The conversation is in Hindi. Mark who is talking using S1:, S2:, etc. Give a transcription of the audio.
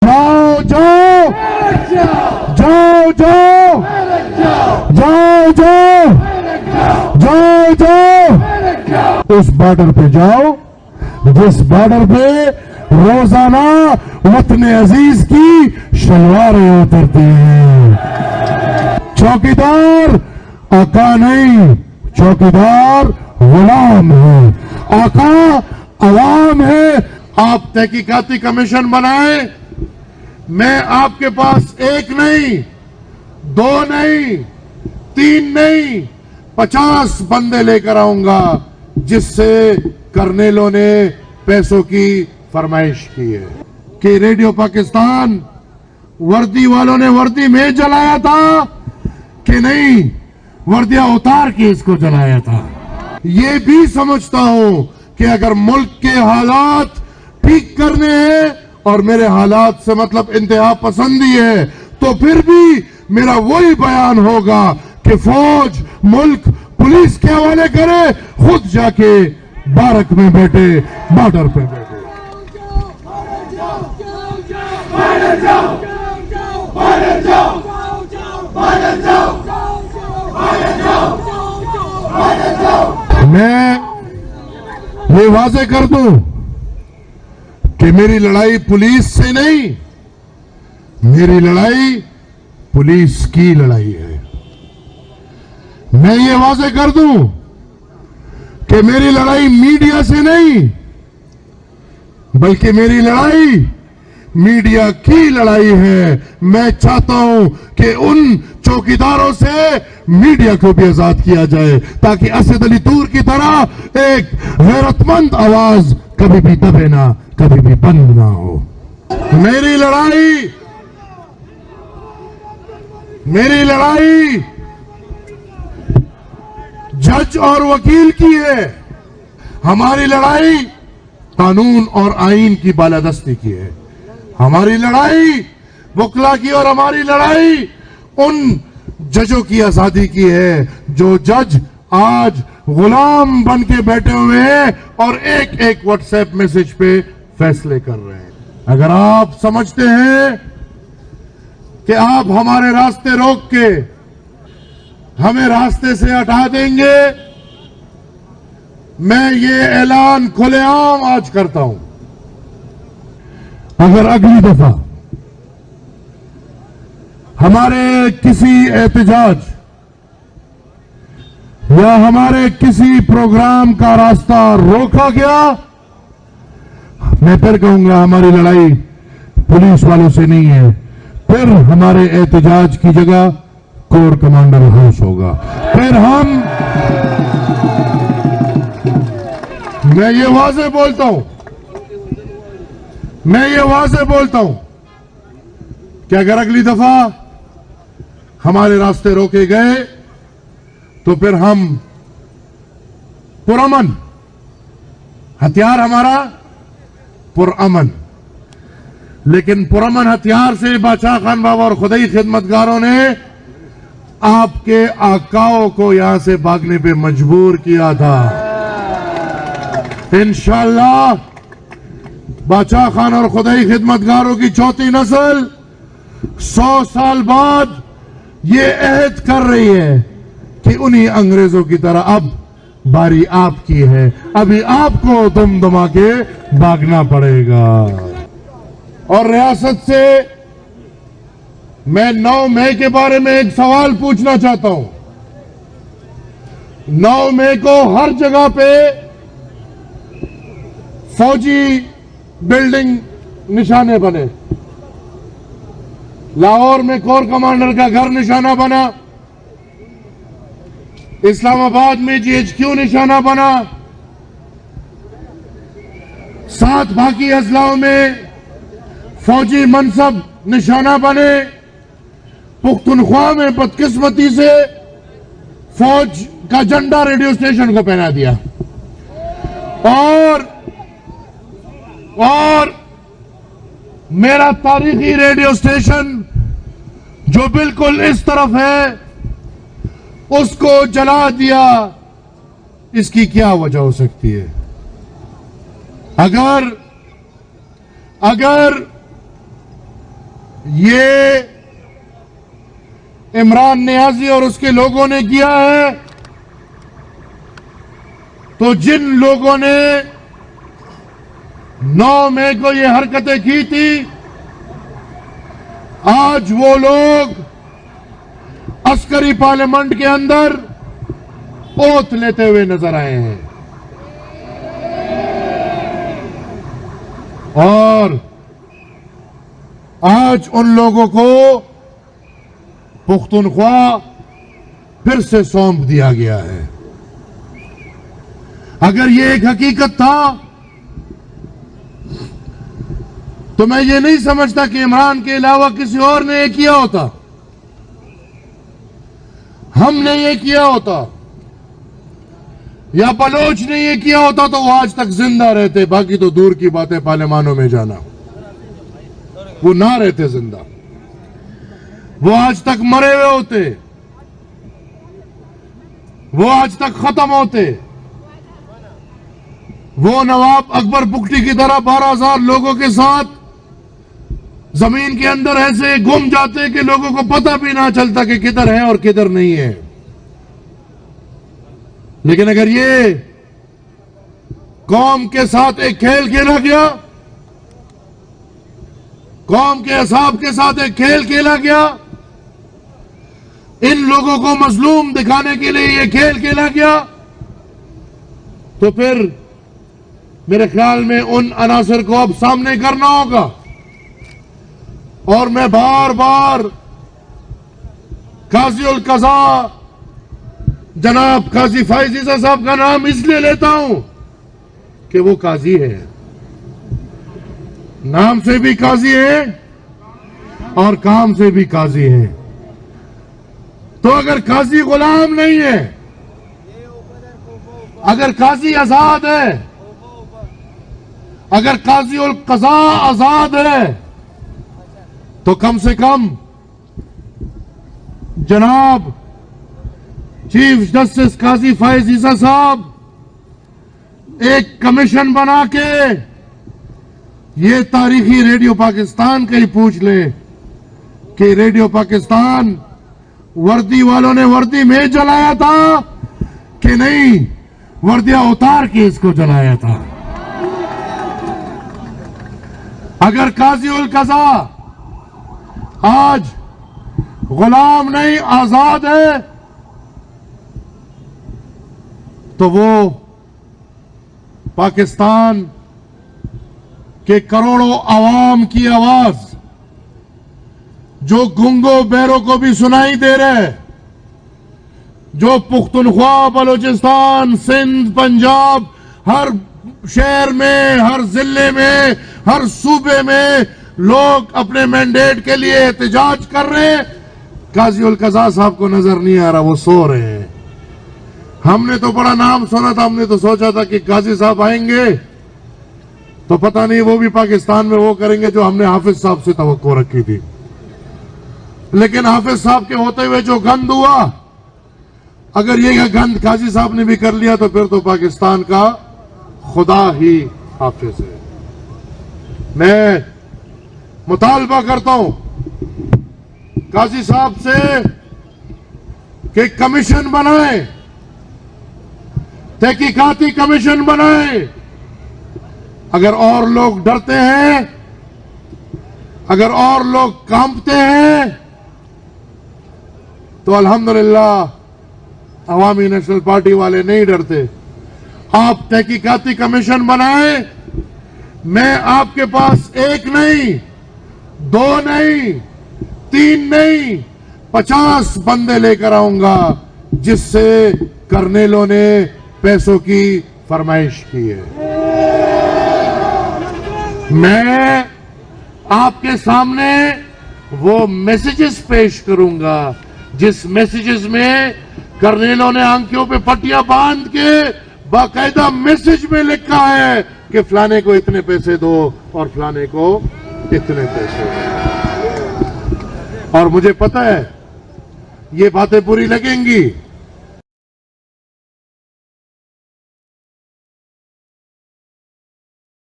S1: जाओ जाओ जाओ जाओ जाओ जाओ जाओ जाओ उस बॉर्डर पे जाओ जिस बॉर्डर पे रोजाना वतन अजीज की शलवारें उतरती हैं। चौकीदार आका नहीं, चौकीदार गुलाम है, आका अवाम है। आप तहकीकाती कमीशन बनाएं, मैं आपके पास एक नहीं, दो नहीं, तीन नहीं, 50 बंदे लेकर आऊंगा जिससे कर्नेलों ने पैसों की फरमाइश की है कि रेडियो पाकिस्तान वर्दी वालों ने वर्दी में जलाया था कि नहीं, वर्दियां उतार के इसको जलाया था। ये भी समझता हूं कि अगर मुल्क के हालात ठीक करने हैं और मेरे हालात से मतलब इंतहा पसंदी है तो फिर भी मेरा वही बयान होगा कि फौज मुल्क पुलिस के हवाले करे, खुद जाके बारक में बैठे, बॉर्डर पे बैठे। मैं ये वाजे कर दूं कि मेरी लड़ाई पुलिस से नहीं, मेरी लड़ाई पुलिस की लड़ाई है। मैं ये वाजे कर दूं कि मेरी लड़ाई मीडिया से नहीं, बल्कि मेरी लड़ाई मीडिया की लड़ाई है। मैं चाहता हूं कि उन चौकीदारों से मीडिया को भी आजाद किया जाए ताकि असद अली तूर की तरह एक गैरतमंद आवाज कभी भी दबे ना, कभी भी बंद ना हो। मेरी लड़ाई जज और वकील की है, हमारी लड़ाई कानून और आईन की बालादस्ती की है। हमारी लड़ाई वकला की और हमारी लड़ाई उन जजों की आजादी की है जो जज आज गुलाम बन के बैठे हुए हैं और एक एक व्हाट्सएप मैसेज पे फैसले कर रहे हैं। अगर आप समझते हैं कि आप हमारे रास्ते रोक के हमें रास्ते से हटा देंगे, मैं ये ऐलान खुलेआम आज करता हूं, अगर अगली दफा हमारे किसी एहतजाज या हमारे किसी प्रोग्राम का रास्ता रोका गया, मैं फिर कहूंगा हमारी लड़ाई पुलिस वालों से नहीं है, फिर हमारे एहतजाज की जगह कोर कमांडर हाउस होगा। फिर मैं ये वाज़े बोलता हूं कि अगर अगली दफा हमारे रास्ते रोके गए तो फिर हम पुरअमन, हथियार हमारा पुरअमन, लेकिन पुरअमन हथियार से बादशाह खान बाबा और खुदाई खिदमतगारों ने आपके आकाओं को यहां से भागने पे मजबूर किया था। इंशाअल्लाह बादशाह खान और खुदाई खिदमतगारों की चौथी नस्ल 100 साल बाद ये अहद कर रही है कि उन्हीं अंग्रेजों की तरह अब बारी आपकी है, अभी आपको दम दमा के भागना पड़ेगा। और रियासत से मैं 9 मई के बारे में एक सवाल पूछना चाहता हूं। 9 मई को हर जगह पे फौजी बिल्डिंग निशाने बने। लाहौर में कोर कमांडर का घर निशाना बना, इस्लामाबाद में GHQ निशाना बना, 7 बाकी अजलाओं में फौजी मनसब निशाना बने। पुख्तनख्वा में बदकिस्मती से फौज का झंडा रेडियो स्टेशन को पहना दिया और मेरा तारीखी रेडियो स्टेशन जो बिल्कुल इस तरफ है उसको जला दिया। इसकी क्या वजह हो सकती है? अगर ये इमरान नियाजी और उसके लोगों ने किया है, तो जिन लोगों ने 9 मई को ये हरकतें की थी, आज वो लोग अस्करी पार्लियामेंट के अंदर ओथ लेते हुए नजर आए हैं। और आज उन लोगों को पुख्तनख्वा फिर से सौंप दिया गया है। अगर ये एक हकीकत था तो मैं ये नहीं समझता कि इमरान के अलावा किसी और ने ये किया होता, हमने ये किया होता या बलोच ने ये किया होता तो वो आज तक जिंदा रहते। बाकी तो दूर की बातें पार्लियामानों में जाना, वो ना रहते जिंदा, वो आज तक मरे हुए होते, वो आज तक खत्म होते। वो नवाब अकबर बुगटी की तरह 12,000 लोगों के साथ जमीन के अंदर ऐसे गुम जाते कि लोगों को पता भी ना चलता कि किधर है और किधर नहीं है। लेकिन अगर ये कौम के साथ एक खेल खेला गया, कौम के असाब के साथ एक खेल खेला गया, इन लोगों को मजलूम दिखाने के लिए ये खेल खेला गया, तो फिर मेरे ख्याल में उन अनासर को अब सामने करना होगा। और मैं बार बार काजी उल कज़ा जनाब काजी फाइज ईसा साहब का नाम इसलिए लेता हूं कि वो काजी है, नाम से भी काजी है और काम से भी काजी है। तो अगर काजी गुलाम नहीं है, अगर काजी आजाद है, अगर काजी उल कज़ा आजाद है, तो कम से कम जनाब चीफ जस्टिस काजी फाइज ईसा साहब एक कमीशन बना के ये तारीखी रेडियो पाकिस्तान का ही पूछ ले कि रेडियो पाकिस्तान वर्दी वालों ने वर्दी में जलाया था कि नहीं, वर्दियां उतार के इसको जलाया था। अगर काजी उल कज़ा आज गुलाम नहीं आजाद है, तो वो पाकिस्तान के करोड़ों आवाम की आवाज जो गूंगो बहरों को भी सुनाई दे रहे, जो पुख्तनख्वा बलूचिस्तान सिंध पंजाब हर शहर में, हर जिले में, हर सूबे में लोग अपने मैंडेट के लिए एहतजाज कर रहे हैं, काजी उल कज़ा साहब को नजर नहीं आ रहा, वो सो रहे हैं। हमने तो बड़ा नाम सुना था, हमने तो सोचा था कि काजी साहब आएंगे तो पता नहीं वो भी पाकिस्तान में वो करेंगे जो हमने हाफिज साहब से तवक्को रखी थी। लेकिन हाफिज साहब के होते हुए जो गंद हुआ, अगर ये गंद काजी साहब ने भी कर लिया तो फिर तो पाकिस्तान का खुदा ही हाफिज है। मैं मुतालबा करता हूं काजी साहब से कि कमीशन बनाए, तहकीकाती कमीशन बनाए। अगर और लोग डरते हैं, अगर और लोग कांपते हैं, तो अल्हम्दुलिल्लाह अवामी नेशनल पार्टी वाले नहीं डरते। आप तहकीकाती कमीशन बनाएं, मैं आपके पास एक नहीं, 2 नहीं, 3 नहीं, 50 बंदे लेकर आऊंगा जिससे कर्नेलों ने पैसों की फरमाइश की है। मैं आपके सामने वो मैसेजेस पेश करूंगा जिस मैसेजेस में कर्नेलों ने आंखों पे पट्टियां बांध के बाकायदा मैसेज में लिखा है कि फलाने को इतने पैसे दो और फलाने को इतने पैसे दो। और मुझे पता है ये बातें बुरी लगेंगी,